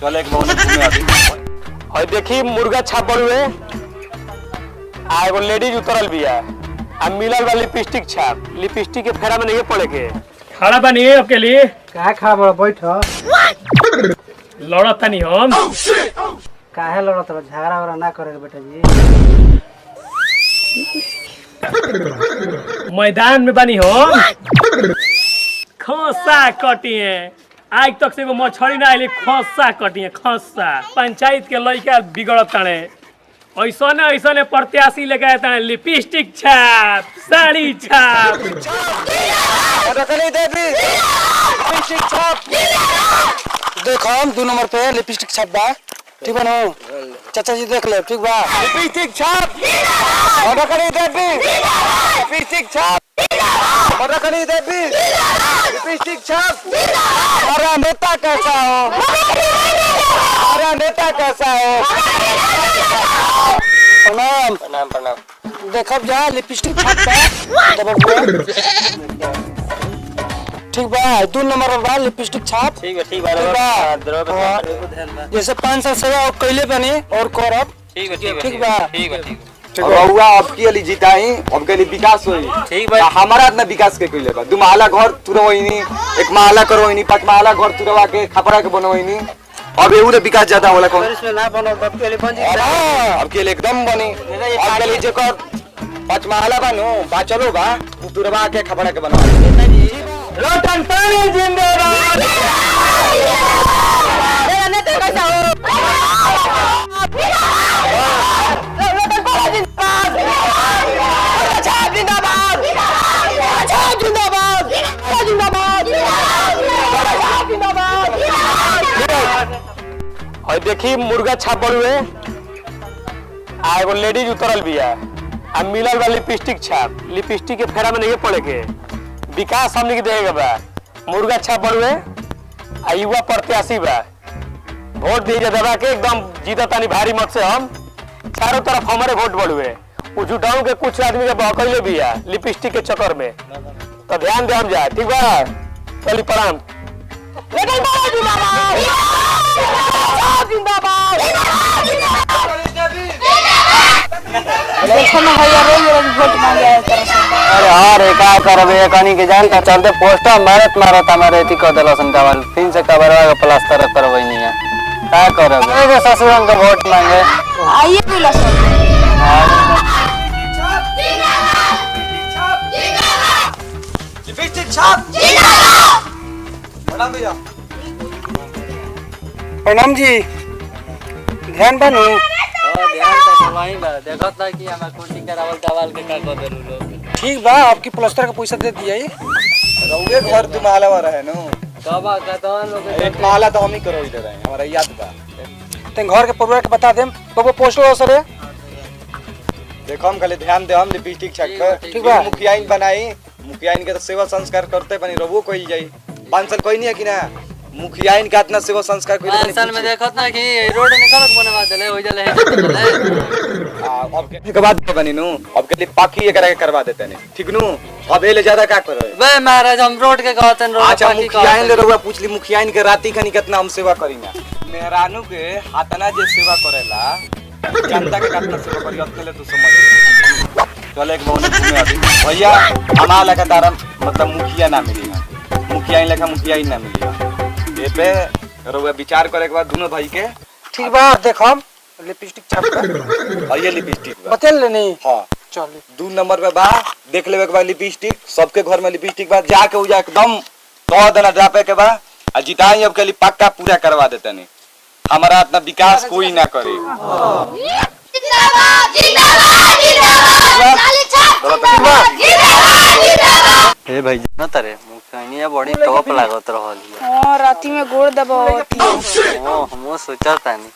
चल एक मौनी घूमे अभी। और देखी मुर्गा छाप बड़ुए आ एगो लेडीज उतरल बिया आ मिलल बा लिपस्टिक छाप। लिपस्टिक के फेरा में नहीं पड़े के खड़ा बनी आपके लिए का खा बड़ा बैठ लड़त तनी हम काहे लड़त रह झगड़ा वगड़ा ना करे बेटा जी। मैदान में बनी हम खसा कटिए आज तक से एगो मछली ना आइली खसा कटिए खसा पंचायत के लइका बिगड़त ताने ऐसने प्रत्याशी लेके आए ताने लिपस्टिक छाप साड़ी छाप लिपस्टिक छाप देखो हम 2 नंबर पे लिपस्टिक छाप बा ठीक बा ना चाचा जी देख ले ठीक बा लिपस्टिक छाप ऑर्डर करी देबी लिपस्टिक छाप ऑर्डर करी देबी लिपस्टिक छाप। अरे नेता कैसा हो अरे नेता कैसा हो प्रणाम प्रणाम प्रणाम। देखब जा लिपस्टिक छाप ठीक बा 2 नंबर बा लिपस्टिक छाप ठीक बा जैसे 5 साल सेवा कैले बने और करब ठीक बा रउआ अब के लिए जिताई अब के लिए विकास होई ठीक बा। हमारा इतना विकास के कइले बा 2 महला घर तुरवइनी 1 महला करवइनी 5 महला घर तुरवा के खपरा के बनवइनी अब एउरे विकास ज्यादा होला कौन इसमें ना बनब अब के लिए बन जी अब के लिए एकदम बनी अब के लिए जेकर 5 महला बानो बा चलो बा तुरवा के खपरा के बनवा रतन टाणी जिंदाबाद मेरा नेता कैसा हो रतन टाणी जिंदाबाद जिंदाबाद जिंदाबाद जिंदाबाद जिंदाबाद। और देखी मुर्गा छाप बड़ुए आ एगो लेडीज उतरल बिया आ मिलल बा लिपस्टिक छाप। लिपस्टिक के फेरा में नहीं पड़े के विकास हमने के देगा बा। मुर्गा छाप बड़ुए आ युवा प्रत्याशी बा वोट दीजिए दबा के एकदम जीता तानी भारी मत से हम चारों तरफ हमारे वोट बड़ुए जुटाऊ के कुछ आदमी के बहकैले बिया लिपस्टिक के चक्कर में तो ध्यान दे हम जाए ठीक बा। चली प्रणाम अरे हाँ रे का करबे कनी के जानता चलते पोस्टर मारत हमारे एथी कर देलसन कावल फिर से कबरवा के प्लास्टर करबै नहीं है का करबे एगो ससुरन के वोट मांगे आइए पिलसन लिपस्टिक छाप प्रणाम भैया प्रणाम जी ध्यान बनू ध्यान से चलाई बा देखत ना कि हमरा कोटी करावल चावल के का कर देलु लोग ठीक बा आपकी प्लास्टर का पैसा दे दिया रउए घर 2 महला वाला है नो कबा का तवन लोग 1 महला तो हम ही करवाई दे रहे हैं हमारा याद बा। ते घर के परिवार के बता देम कबो पोस्टर हो सरे देखो हम खाली ध्यान दे हम लिपस्टिक छाप ठीक बा। मुखियाइन बनाई मुखियाइन के तो सेवा संस्कार करते बनी रवो कोई जाई 5 साल कोई नहीं है कि ना मुखियाइन का इतना सेवा संस्कार कोई नहीं सन में देखत ना कि रोड निकलत बनवा देले हो जले अब के बाद बनी नु अब के लिए पाकी एकरा के करवा देते ने ठीक नु अब एले ज्यादा का करे बे महाराज हम रोड के कहतन रोड अच्छा मुखियाइन ले रउआ पूछली मुखियाइन के राती खनी कितना हम सेवा करीना मेहरानू के हातना जे सेवा करेला जनता के कितना सेवा करी अपने ले तू समझ चल एक मौनी घूमे अभी भैया हमारा लगातार मतलब मुखिया ना मिली मुखियाइन लेखा मुखियाइन ना मिली ये पे रउआ विचार करे के बाद दोनों भाई के ठीक बा देखम लिपस्टिक छाप और ये लिपस्टिक बा बतेल ले नहीं हां चल 2 नंबर पे बा देख लेवे के बाद लिपस्टिक सबके घर में लिपस्टिक बा जाके उजा एकदम कह देना जापे के बा आ जिताई अब के लिए पक्का पूरा करवा देते नहीं हमारा इतना विकास कोई ना करे जिंदाबाद जिंदाबाद जिंदाबाद जिंदाबाद। ए भाई ना तरे मुखिया बड़ी टॉप लागत रहल हां राती में गोड़ दबावती ओ हमो सोचत तानी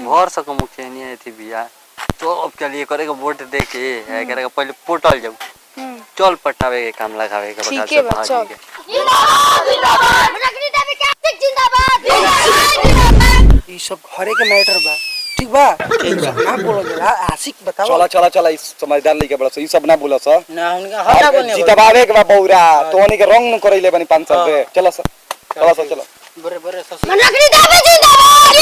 भर सक मुखिया नहीं है थी बिया तो अब के लिए करे के वोट दे के एकरा के पहले पोटल जाऊ चल पटावे के काम लगावे के बता ठीक है बच्चा जिंदाबाद जिंदाबाद नगरी देवी कैसे जिंदाबाद जिंदाबाद। ई सब घरे के मैटर बा ठीक बा ना बोलो जरा आशिक बताओ चला इस समझदार लइका बड़ा ई सब ना बोला स ना उनका हटा बने जितबावे के बा बौरा तोनी के रंग न करइले बनी 5 साल पे चला स चलो बरे बरे नगरी देवी जिंदाबाद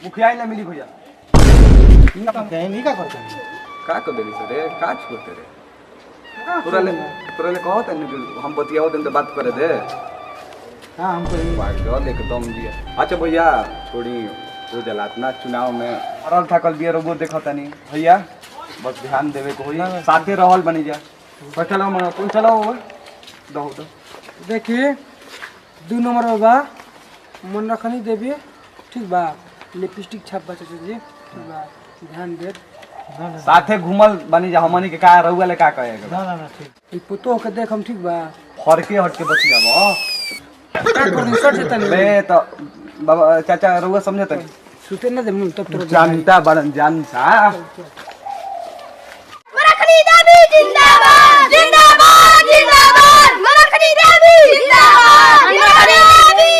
मुखिया ना मिली भैया नहीं का करते हैं का कर देली सर रे का छोड़ते रे तोरा ले कहो तने हम बतियाओ दिन तो बात करे दे हाँ हमको पागल एकदम दिया अच्छा भैया छोड़ी वो जलात ना चुनाव में अरल थकल बिया रोबो देखो तनी भैया बस ध्यान देवे को होई साथे रहल बनी जा पर चलो मन कौन चलाओ दो दो देखिए 2 नंबर बा मन रखनी देवी ठीक बा लिपस्टिक छाप बचा जी ठीक बा ध्यान दे साथे घुमल बनी जा हमनी के का रहुआ ले का कहेगा ना ना ठीक ई पुतो के देख हम ठीक बा फरके हट के बतियाबो का कर दी सर से तनी बे तो बाबा चाचा रहुआ समझे तनी सुते ना दे मुन तब तो जानता बड़न जान सा मरखनी देवी जिंदाबाद जिंदाबाद जिंदाबाद मरखनी देवी जिंदाबाद मरखनी देवी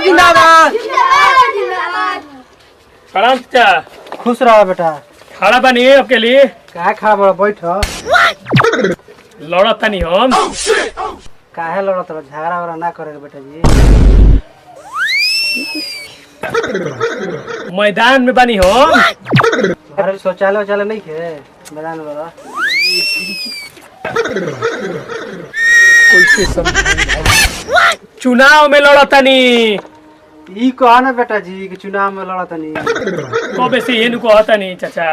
जिंदाबाद जिंदाबाद जिंदाबाद प्रणाम चाचा। खुश रहो बेटा खड़ा बनी आपके लिए का खा बड़ा बैठ लड़त तनी हम काहे लड़त रह झगड़ा वगड़ा ना करे बेटा जी मैदान में बनी हम अरे शौचालय वौचालय नहीं खे मैदान वाला चुनाव में लड़त तनी ई कहा ना बेटा जी कि चुनाव में लड़ा तनी तो बेसी एनु कहता नहीं चाचा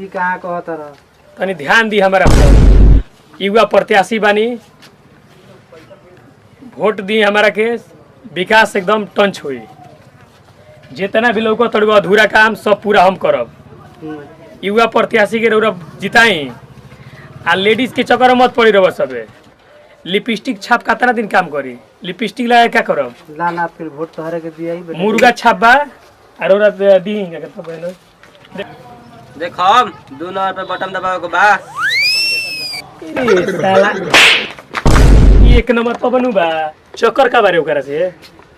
ई कहाँ कहत रह तनी ध्यान दी हमारा पर युवा प्रत्याशी बानी वोट दी हमारा के विकास एकदम टंच हुई जितना भी लोग तड़गो अधूरा काम सब पूरा हम करब युवा प्रत्याशी के रौरा जिताई आ लेडीज के चक्कर में मत पड़ी रहो सबे लिपस्टिक छाप कितना दिन काम करी लिपस्टिक लगा क्या करब ला ना फिर वोट तोहरे के दिया ही बेटा मुर्गा छाप बा और रौरा दी तो पहले देखो 2 नंबर पे बटन दबाओ को बा ए साला ये 1 नंबर पर बनू बा चक्कर का बारे ओकरा से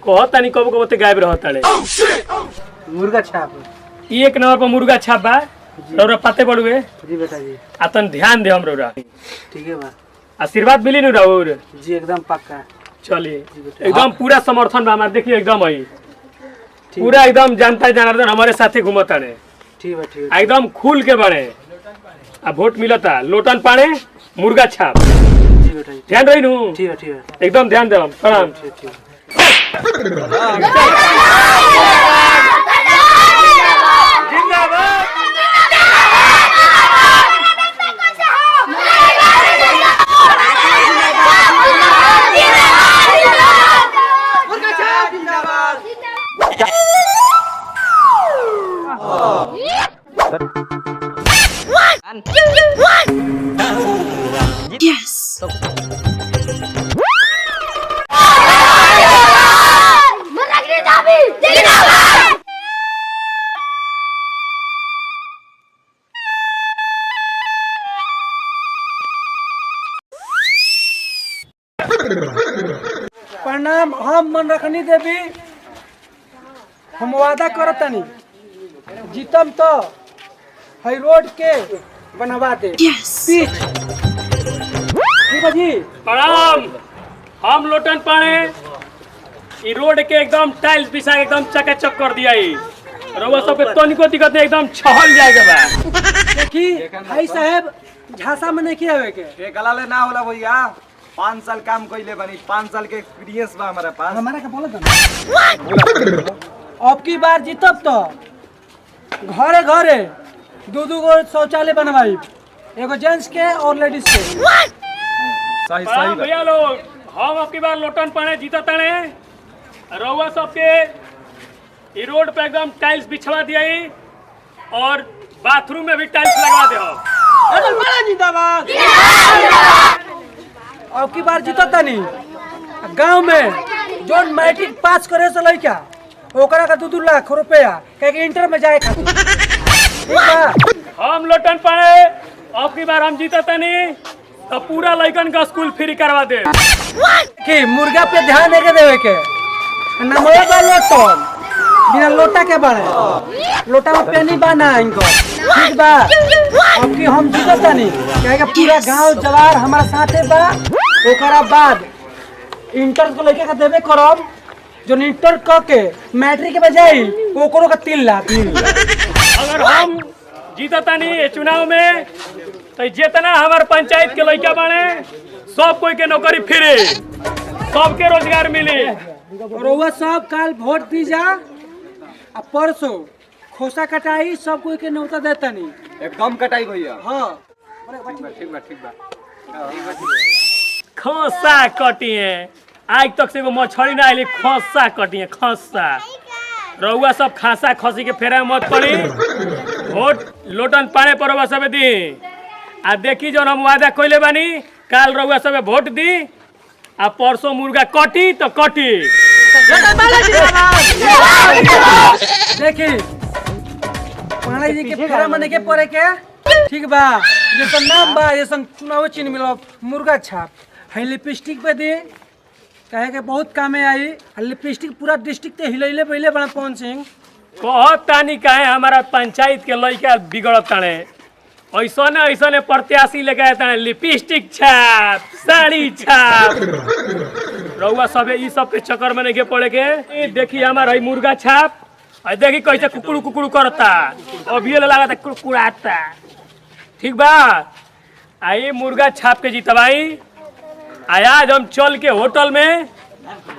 कहता नहीं कब कब गायब रहता रे मुर्गा छाप 1 नंबर पर मुर्गा छाप बा रौरा पाते पड़ुए जी बेटा जी आ तन ध्यान दे हम रौरा ठीक है बा आशीर्वाद मिली नु राउर जी एकदम पक्का चलिए एकदम पूरा समर्थन बा हमार देखिए एकदम है पूरा एकदम जनता जनार्दन हमारे साथे घूमता रे ठीक है ठीक आ एकदम खुल के बढ़े आ वोट मिलता लोटन पाड़े मुर्गा छाप है जी बेटा जी ध्यान रही नु ठीक है ठीक है एकदम ध्यान दे प्रणाम ठीक ठीक जिंदाबाद मरखनी देवी जिंदाबाद प्रणाम हम मन रखनी देवी हम वादा करत तनी जीतम तो हई रोड के बनवा दे पीच ठीक है जी प्रणाम हम लोटन पाड़े ई रोड के एकदम टाइल्स बिछा के एकदम चकाचक कर दिया ई रउआ सब के तनिको दिक्कत नहीं एकदम छहल जाएगा बा देखी भाई साहब झांसा में नहीं आवे के ये गला ले ना होला भैया 5 साल काम कइले बनी 5 साल के एक्सपीरियंस बा हमारे पास हमारा का बोला था अब की बार जीतब तो घरे घरे 2-2 गो शौचालय बनवाई एगो जेंट्स के और लेडीज के सही प्रणाम भैया लोग हम अब की बार लोटन पाड़े जीता ताने रउआ सब के ई रोड पे एकदम टाइल्स बिछवा दिया ई और बाथरूम में भी टाइल्स लगा दे हम जिंदाबाद अब की बार जीतो तनी गांव में जो मैट्रिक पास करे से लइका ओकरा का 2-2 लाख रुपया कहे इंटर में जाए खातिर ठीक बा हम लोटन पाड़े अब की बार हम जीता तनी तो पूरा लइकन का स्कूल फ्री करवा दे कि मुर्गा पे ध्यान देके देवे के नमो बा लोटन बिना लोटा के बाड़े लोटा में पेनी बाना इनको ठीक बा। अब की हम जीतत तानी कहेगा पूरा गांव जवार हमारा साथे बा। ओकरा बाद इंटर को लेके के देबे करब जो इंटर क के मैट्रिक के बजाय ओकरो का 3 लाख। अगर हम जीततानी ये चुनाव में तो जितना हमार पंचायत के लड़का बने सब कोई के नौकरी फ्री, सबके रोजगार मिली। रउआ सब काल वोट दी जा आ परसों खोसा कटाई सब कोई के न्योता देतानी एकदम कटाई भैया। हाँ ठीक बा। खसा कटिए आज तक से एगो मछली ना आइली, खसा कटिए खसा। रउआ सब खासा खसी के फेरा में मत पड़ी, वोट लोटन पाने पर रउआ सब दी। आ देखी जो हम वादा कइले बानी काल रउआ सब वोट दी आ परसों मुर्गा कटी तो कटी। देखी पाणे जी के फेरा मने के पड़े के ठीक बा। ये सब नाम बा ये सब चुनाव चिन्ह मिलो मुर्गा छाप है लिपस्टिक पे दी कहे के बहुत कामे आई। लिपस्टिक पूरा डिस्ट्रिक्ट ते हिलैले पहले बड़ा पवन सिंह कहत तानी काहे हमारा पंचायत के लड़का बिगड़त ताने, ऐसने प्रत्याशी लेके ताने लिपस्टिक छाप साड़ी छाप। रउआ सबे ई सब के चक्कर में नहीं के पड़े के। ई देखी हमारा है मुर्गा छाप, और देखी कैसे कुकुड़ू कुकुड़ू करता, अभी लगा कुकुड़ाता ठीक बा। आई मुर्गा छाप के जीतवाई। आज हम चल के होटल में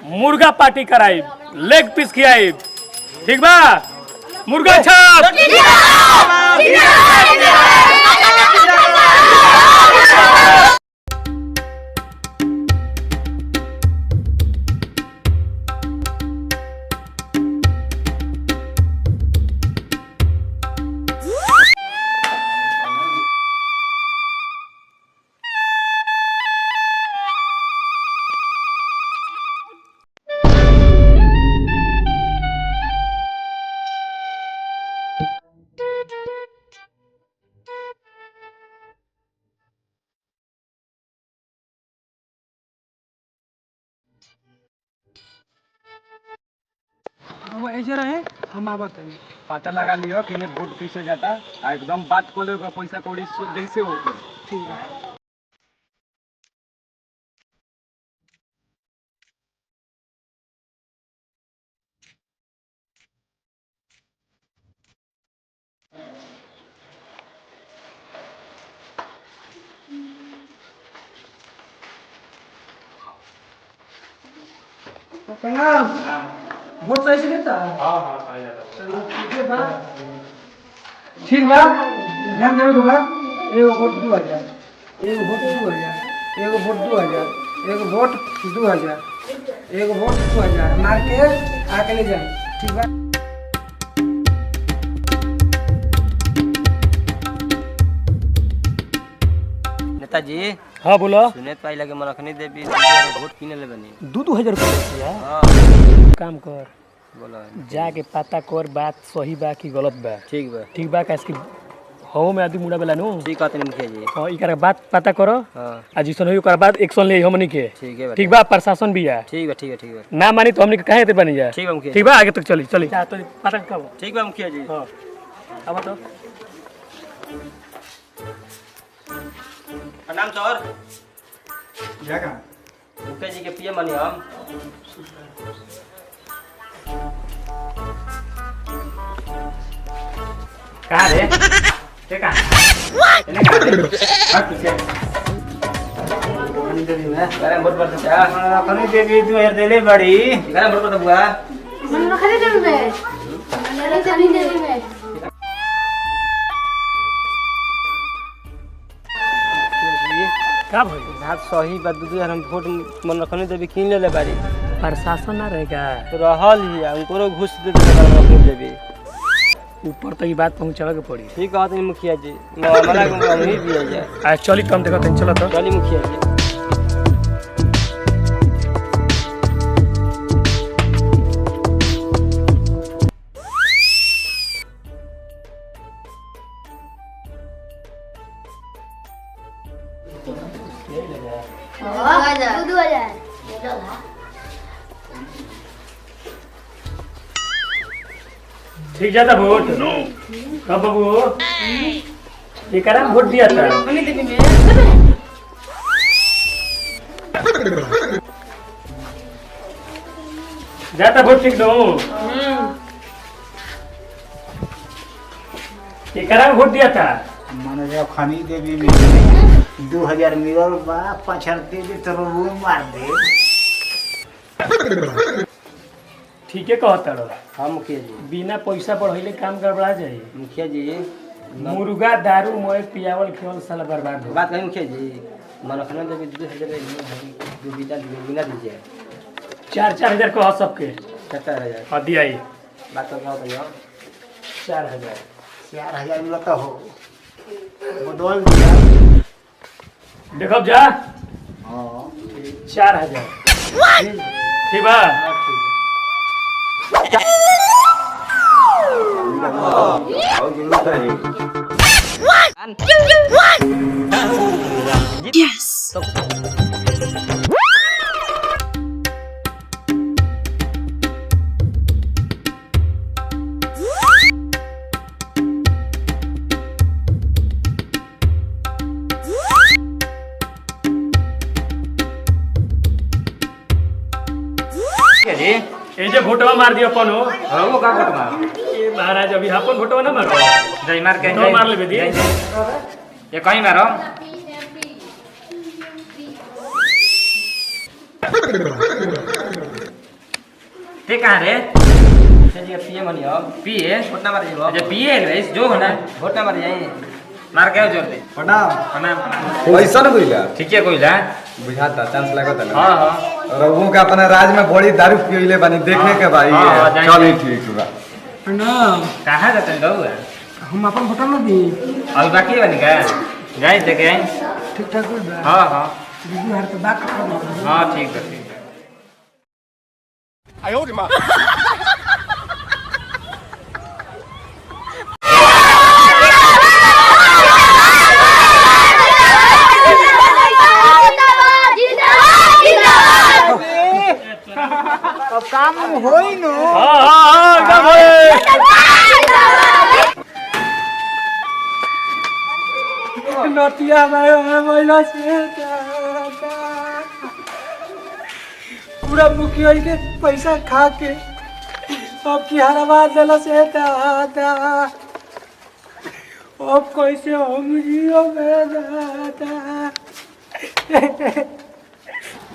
मुर्गा पार्टी कराई, लेग पीस खियाई ठीक बा। मुर्गा छाप वो ऐसे रहे हम आवत है। पता लगा लियो कि ने वोट कैसे जाता आ एकदम बात को लेकर पैसा कौड़ी जैसे हो ठीक है वोट सही से देता है। ठीक बा ध्यान देवे बा। एगो वोट 2000, एगो वोट 2000, एगो वोट 2000, एगो वोट 2000, एगो वोट 2000 मार के आके ले जाए ठीक बा। नेताजी हाँ बोलो। सुनेत पाई लगे मनखनी देवी वोट किने ले बनी 2-2000 रुपया। हां काम कर बोलो जाके पता कर बात सही बा कि गलत बा। ठीक बा कैसे हो में आदमी मुड़ा बेला नु ठीक कहते मुखिया जी। हां इकरा बात पता करो। हां आज जैसन होई ओकरा बाद एक्शन ले हमनी के ठीक बा। प्रशासन भी है ठीक है ना मानी तो हमनी के काहे ते बनी जा ठीक बा मुखिया ठीक बा। आगे तक चली जा तो पता कब। ठीक बा मुखिया जी। हां अब तो प्रणाम सर। जगह मुखिया जी के पीएम बनी हम। कहां रे के कहां ने कहां रे बात पूछे कनी देवी में करे वोट पर क्या कनी देवी 2000 देले बड़ी करे वोट पर बुआ मन रखनी देवी में मन रखनी देवी में का भई बात सही बात 2000 हम वोट मन रखनी देवी किन ले बारी प्रशासन ना रहेगा रहल ही उनको घुस दे रखनी देवी ऊपर तक ये बात पहुंचावे के पड़ी। ठीक कहते मुखिया जी हमारा को हम ही दिया जाए। आज चली तुम देखो तन चलो तो चली मुखिया जी। दो हजार ठीक जाता वोट कब बाबू ये करा वोट दिया था जाता वोट ठीक दो ये करा वोट दिया था माने जब खनी देवी में 2000 मिलल बा 5 दे दे तो वो मार दे। ठीक है कहता रहो हाँ मुखिया जी। बिना पैसा बढ़ाइले काम गड़बड़ा जाए मुखिया जी मुर्गा दारू मोए पियावल खेवल साला बर्बाद हो बात कहीं मुखिया जी मनोखना देवी 2000 बिना दीजिए 4,000 को सबके 7000 और दिया ही बात कर रहा हूँ 4,000 4000 मिलता हो बदल दिया। देखो जा हाँ 4,000 ठीक बा ये जो भोटवा मार दियो अपन हो वो का घटना ये महाराज अभी अपन भोटवा ना मारो जय मार के तो मार ले बेदी ये कहीं मारो ते कहां रे जी पिए मनियो पिए घटना मार जीवो अच्छा पिए रे जो होना घटना मार जाई मार के जोर दे प्रणाम पैसा न कोइला ठीक है कोइला बुझाता चांस लागत ना हां हां रघु के अपने राज में बड़ी दारू पीले बानी देखे के भाई हाँ, जाएंगे। चल ठीक बा प्रणाम कहां जाते रहुआ हम अपन होटल में दी और बाकी बनी का जाए देखे ठीक ठाक हो बा हां हां दीदी हर तो बात कर हां ठीक है अब काम होई नो हां हां एकदम होए नतिया में महिला से पूरा मुखिया के पैसा खा के अब की हरवा दिला से दादा अब कैसे हम जियो में दादा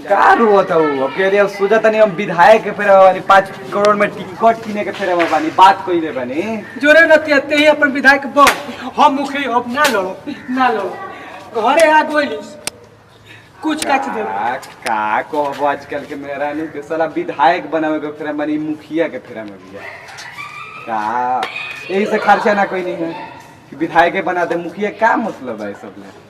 का रुवत हो अब के रे सोचा तनी हम विधायक के फेरे बानी 5 करोड़ में टिकट किने के फेरे बानी बात कइले बानी जोरे नतिया ते ही अपन विधायक बन हम मुखिया अब ना लड़ो घरे आ गोइलिस कुछ काट दे का कहबो आजकल के मेरा नु के साला विधायक बनावे के फेरे बानी मुखिया के फेरे में बिया का यही से खर्चा ना कोई नहीं है कि विधायक बना दे मुखिया का मतलब है सब ले